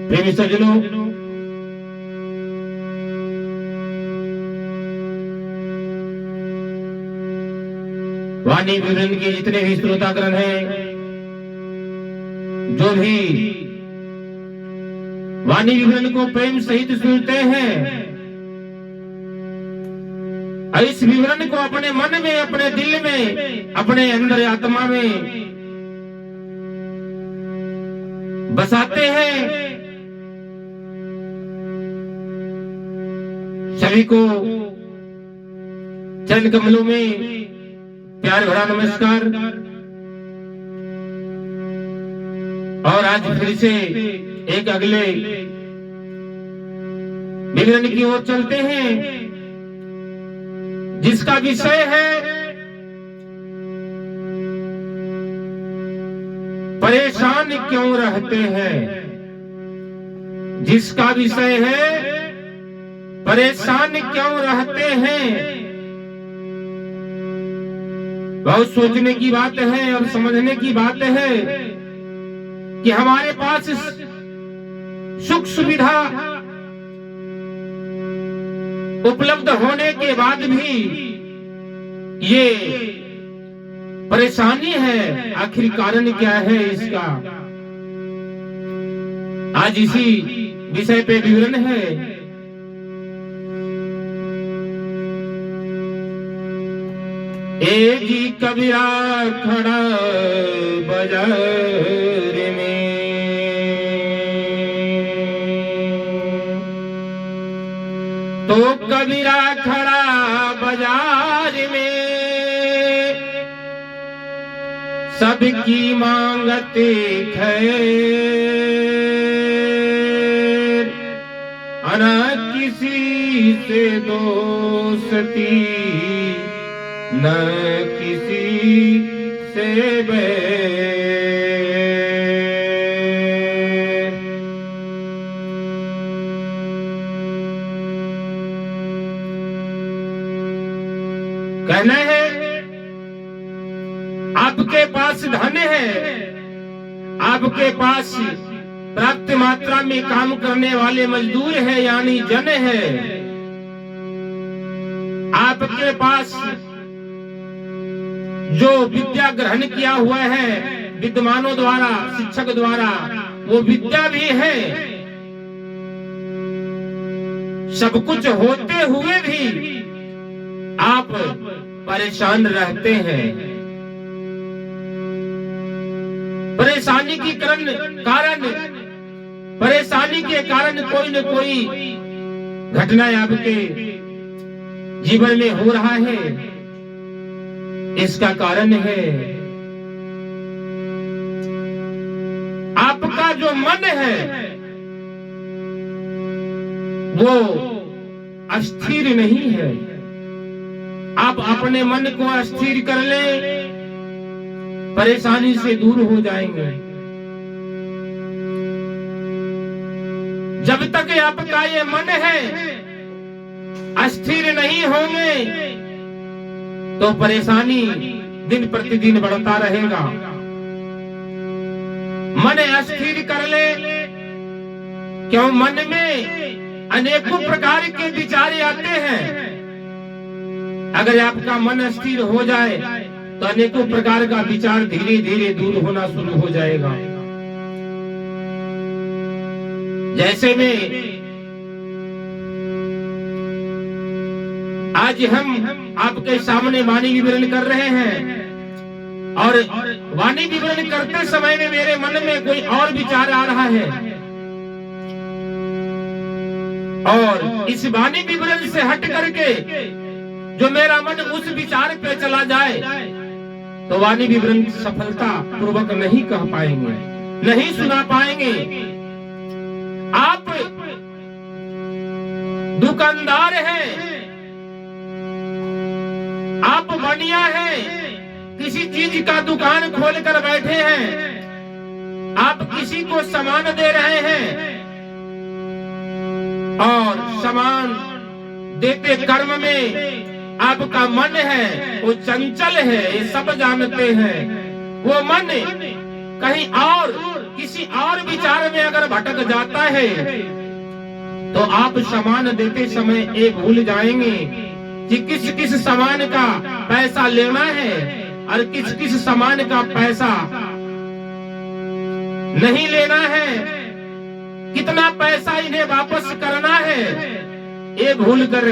प्रेमी सज्जनों, वाणी विवरण के जितने भी श्रोतागण हैं, जो भी वाणी विवरण को प्रेम सहित सुनते हैं, इस विवरण को अपने मन में, अपने दिल में, अपने अंदर आत्मा में बसाते हैं, सभी को चरण कमलों में प्यार भरा नमस्कार। और आज फिर से एक अगले विवरण की ओर चलते हैं, जिसका विषय है परेशान क्यों रहते हैं। जिसका विषय है परेशान क्यों रहते हैं। बहुत सोचने की बात है और समझने की बात है कि हमारे पास सुख सुविधा उपलब्ध होने के बाद भी ये परेशानी है। आखिर कारण क्या है इसका, आज इसी विषय पे विवरण है। एक ही कबीरा खड़ा बाजार में, तो कबीरा खड़ा बाजार में, सबकी मांगते खैर, अना किसी से दोस्ती न किसी से बैर। कहना है आपके पास धन है, आपके पास पर्याप्त मात्रा में काम करने वाले मजदूर है यानी जन है, आपके पास जो विद्या ग्रहण किया हुआ है विद्वानों द्वारा, शिक्षक द्वारा, वो विद्या भी है। सब कुछ होते हुए भी आप परेशान रहते हैं। परेशानी की कारण परेशानी के कारण कोई न कोई घटना आपके जीवन में हो रहा है। इसका कारण है आपका जो मन है वो अस्थिर नहीं है। आप अपने मन को अस्थिर कर ले, परेशानी से दूर हो जाएंगे। जब तक आपका ये मन है अस्थिर नहीं होंगे तो परेशानी दिन प्रतिदिन बढ़ता रहेगा। मन अस्थिर कर ले, क्यों मन में अनेकों प्रकार के विचार आते हैं। अगर आपका मन अस्थिर हो जाए तो अनेकों प्रकार का विचार धीरे धीरे दूर होना शुरू हो जाएगा। जैसे में आज हम आपके सामने वाणी विवरण कर रहे हैं, और वाणी विवरण करते समय में मेरे मन में कोई और विचार आ रहा है, और इस वाणी विवरण से हट करके जो मेरा मन उस विचार पे चला जाए तो वाणी विवरण सफलता पूर्वक नहीं कह पाएंगे, नहीं सुना पाएंगे। आप दुकानदार हैं, आप बनिया हैं, किसी चीज का दुकान खोल कर बैठे हैं, आप किसी को सामान दे रहे हैं, और सामान देते कर्म में आपका मन है वो चंचल है, ये सब जानते हैं। वो मन कहीं और किसी और विचार में अगर भटक जाता है तो आप सामान देते समय ये भूल जाएंगे कि किस किस सामान का पैसा लेना है और किस किस सामान का पैसा नहीं लेना है, कितना पैसा इन्हें वापस करना है, ये भूल कर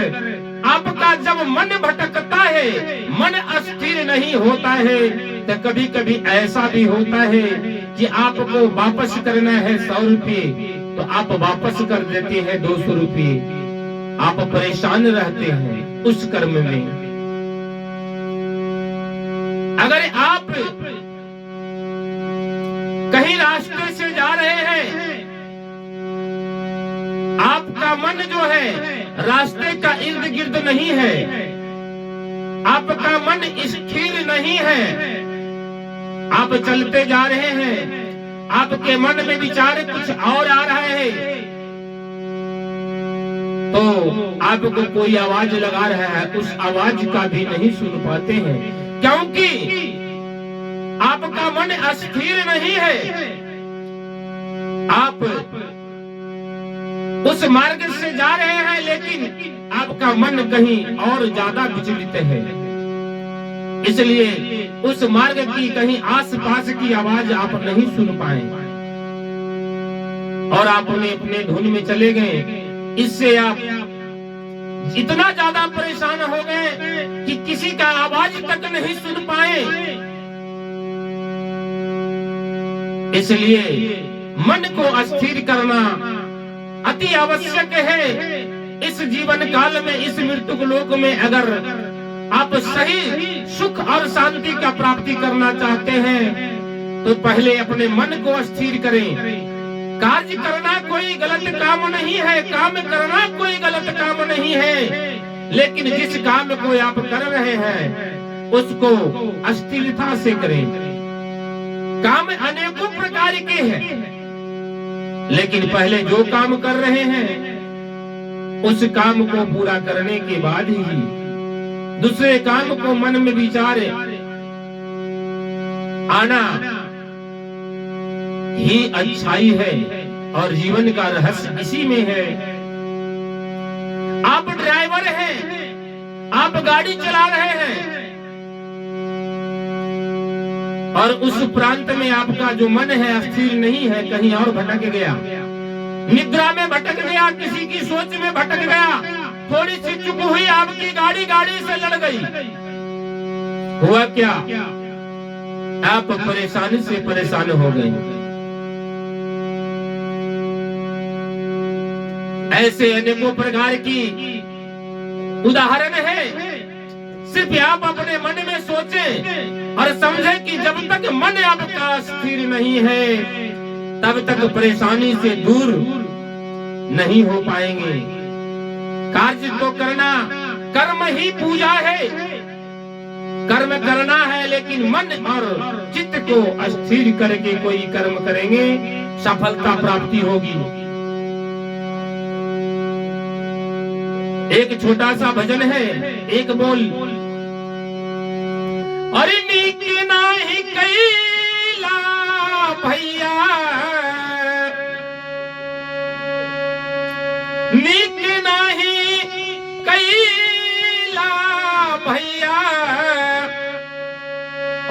आपका जब मन भटकता है, मन अस्थिर नहीं होता है, तो कभी कभी ऐसा भी होता है कि आपको वापस करना है 100 रुपये तो आप वापस कर देते हैं 200 रुपये। आप परेशान रहते हैं उस कर्म में। अगर आप कहीं रास्ते से जा रहे हैं, आपका मन जो है रास्ते का इर्द गिर्द नहीं है, आपका मन स्थिर नहीं है, आप चलते जा रहे हैं, आपके मन में विचार कुछ और आ रहा है, तो आपको कोई आवाज लगा रहा है, उस आवाज का भी नहीं सुन पाते हैं, क्योंकि आपका मन अस्थिर नहीं है। आप उस मार्ग से जा रहे हैं लेकिन आपका मन कहीं और ज्यादा विचलित है, इसलिए उस मार्ग की कहीं आसपास की आवाज आप नहीं सुन पाए और आप अपने धुन में चले गए। इससे आप इतना ज्यादा परेशान हो गए कि किसी का आवाज तक नहीं सुन पाए। इसलिए मन को अस्थिर करना अति आवश्यक है। इस जीवन काल में, इस मृत्यु लोक में अगर आप सही सुख और शांति का प्राप्ति करना चाहते हैं तो पहले अपने मन को स्थिर करें। कार्य करना कोई गलत काम नहीं है, काम करना कोई गलत काम नहीं है, लेकिन जिस काम को आप कर रहे हैं उसको अस्थिरता से करें। काम अनेकों प्रकार के हैं, लेकिन पहले जो काम कर रहे हैं उस काम को पूरा करने के बाद ही दूसरे काम को मन में विचार आना ही अच्छाई है और जीवन का रहस्य इसी में है। आप ड्राइवर हैं, आप गाड़ी चला रहे हैं और उस प्रांत में आपका जो मन है स्थिर नहीं है, कहीं और भटक गया, निद्रा में भटक गया, किसी की सोच में भटक गया, थोड़ी सी चूक हुई, आपकी गाड़ी से लड़ गई, हुआ क्या? आप परेशानी से परेशान हो गए। ऐसे अनेकों प्रकार की उदाहरण है। सिर्फ आप अपने मन में सोचें और समझें कि जब तक मन आपका स्थिर नहीं है तब तक परेशानी से दूर नहीं हो पाएंगे। कार्य तो करना, कर्म ही पूजा है, कर्म करना है, लेकिन मन और चित्त को अस्थिर करके कोई कर्म करेंगे, सफलता प्राप्ति होगी। एक छोटा सा भजन है, एक बोल, अरे नीक नाही कैला भैया, नीक नाही कैला भैया,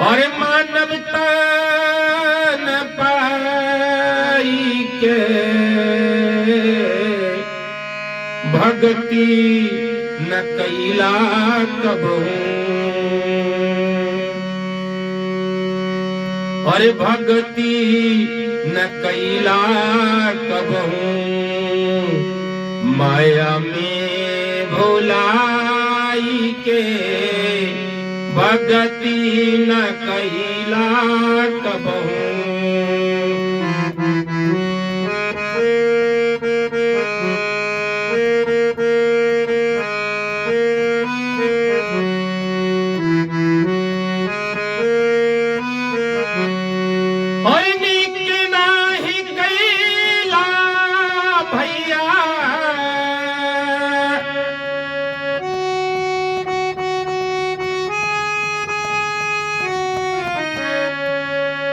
और मानवता न पाई के भक्ति न कैला कबहू, और भक्ति न कैला कबहू, माया में भुलाई के भक्ति न कैला कबहू।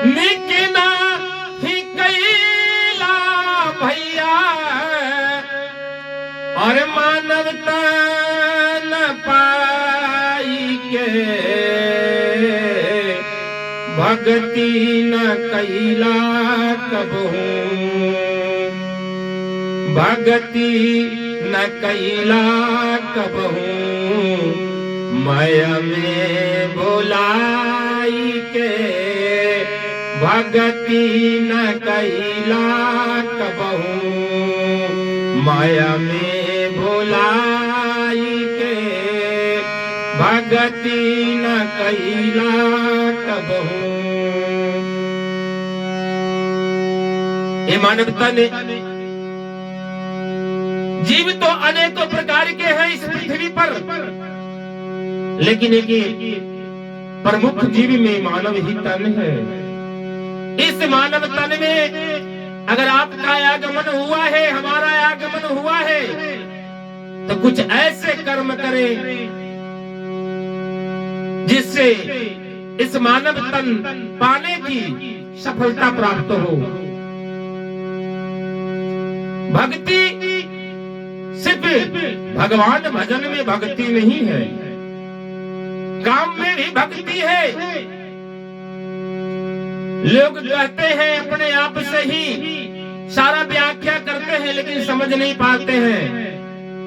नीक और मानवता न पाई के भक्ति न कैला कबहू, भक्ति न कैला कबहू, माया में भुलाई के भक्ति न कैला कबहू, माया में भुलाई के भक्ति न कैला कबहू। ये मानवता ने, जीव तो अनेकों प्रकार के हैं इस पृथ्वी पर, लेकिन एक प्रमुख जीव में मानव ही तन है। इस मानव तन में अगर आपका आगमन हुआ है, हमारा आगमन हुआ है, तो कुछ ऐसे कर्म करें जिससे इस मानव तन पाने की सफलता प्राप्त हो। भक्ति सिर्फ भगवान भजन में भक्ति नहीं है, काम में भी भक्ति है। लोग कहते हैं अपने आप से ही सारा व्याख्या करते हैं, लेकिन समझ नहीं पाते हैं।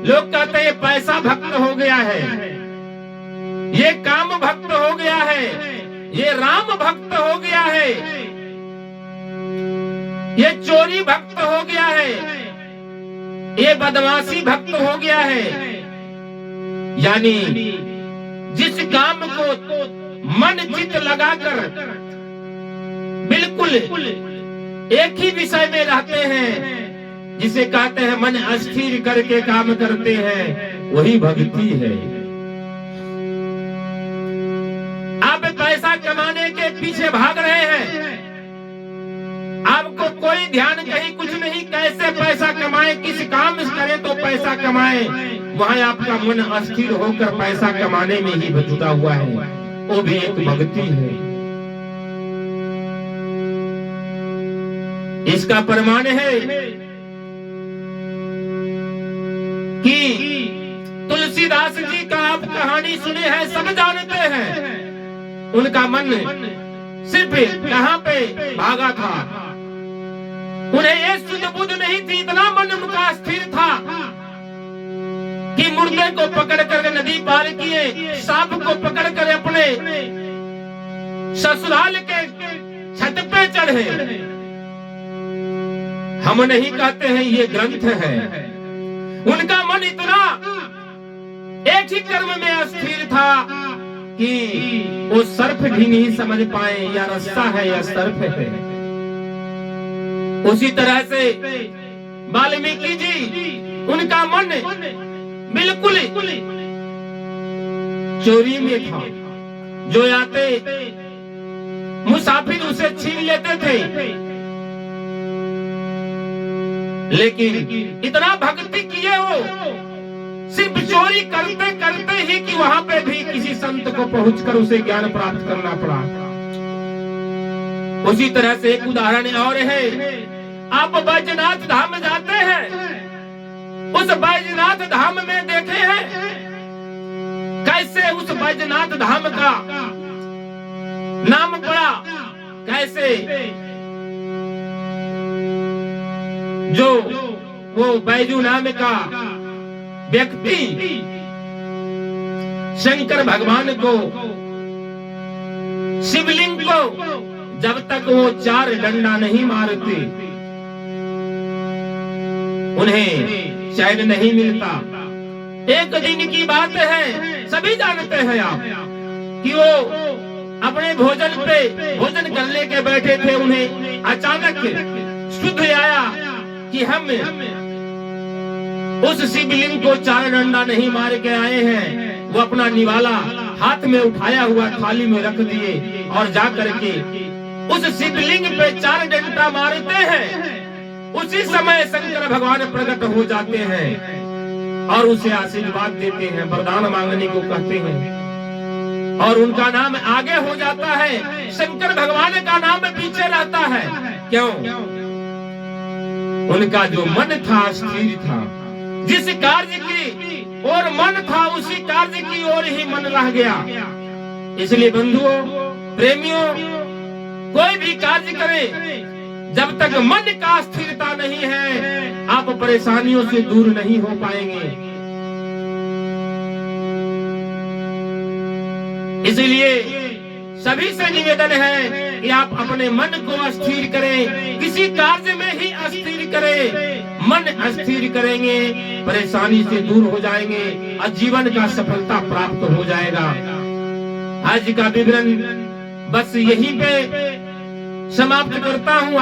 लोग कहते हैं पैसा भक्त हो गया है, ये काम भक्त हो गया है, ये राम भक्त हो गया है, ये चोरी भक्त हो गया है, ये बदमाशी भक्त हो गया है। यानी जिस काम को मन चित लगाकर बिल्कुल एक ही विषय में रहते हैं, जिसे कहते हैं मन अस्थिर करके काम करते हैं, वही भक्ति है। आप पैसा कमाने के पीछे भाग रहे हैं, आपको कोई ध्यान कहीं कुछ नहीं, कैसे पैसा कमाए, किस काम करें तो पैसा कमाए, वहां आपका मन अस्थिर होकर पैसा कमाने में ही जुटा हुआ है, वो भी एक भक्ति है। इसका प्रमाण है कि तुलसीदास जी का आप कहानी सुने हैं, सब जानते हैं। उनका मन सिर्फ कहां पे भागा था, उन्हें ये सुध बुध नहीं थी, इतना मन उनका स्थिर था कि मुर्दे को पकड़ कर नदी पार किए, सांप को पकड़ कर अपने ससुराल के छत पे चढ़े। हम नहीं कहते हैं ये ग्रंथ है, उनका मन इतना एक ही कर्म में अस्थिर था कि वो सर्फ भी नहीं समझ पाए या रस्सा है या सर्फ है। उसी तरह से वाल्मीकि जी, उनका मन बिल्कुल चोरी में था, जो आते मुसाफिर उसे छीन लेते थे। लेकिन इतना भक्ति किए वो, सिर्फ चोरी करते करते ही कि वहां पे भी किसी संत को पहुंचकर उसे ज्ञान प्राप्त करना पड़ा। उसी तरह से एक उदाहरण और है, आप बैजनाथ धाम जाते हैं, उस बैजनाथ धाम में देखे हैं कैसे उस बैजनाथ धाम का नाम पड़ा, कैसे जो वो बैजू नाम का व्यक्ति शंकर भगवान को, शिवलिंग को जब तक वो 4 डंडा नहीं मारते उन्हें चैन नहीं मिलता। एक दिन की बात है, सभी जानते हैं आप कि वो अपने भोजन पे भोजन करने के बैठे थे, उन्हें अचानक शुद्ध आया कि हम उस शिवलिंग को 4 डंडा नहीं मार के आए हैं। वो अपना निवाला हाथ में उठाया हुआ थाली में रख दिए और जा करके उस शिवलिंग पे 4 डंडा मारते हैं। उसी समय शंकर भगवान प्रकट हो जाते हैं और उसे आशीर्वाद देते हैं, वरदान मांगने को कहते हैं, और उनका नाम आगे हो जाता है, शंकर भगवान का नाम पीछे रहता है। क्यों? उनका जो मन था स्थिर था, जिस कार्य की ओर मन था उसी कार्य की ओर ही मन रह गया। इसलिए बंधुओं, प्रेमियों, कोई भी कार्य करे, जब तक मन का स्थिरता नहीं है आप परेशानियों से दूर नहीं हो पाएंगे। इसलिए सभी से निवेदन है कि आप अपने मन को स्थिर करें, किसी कार्य में ही अस्थिर करें। मन अस्थिर करेंगे परेशानी से दूर हो जाएंगे और जीवन का सफलता प्राप्त हो जाएगा। आज का विवरण बस यहीं पे समाप्त करता हूँ।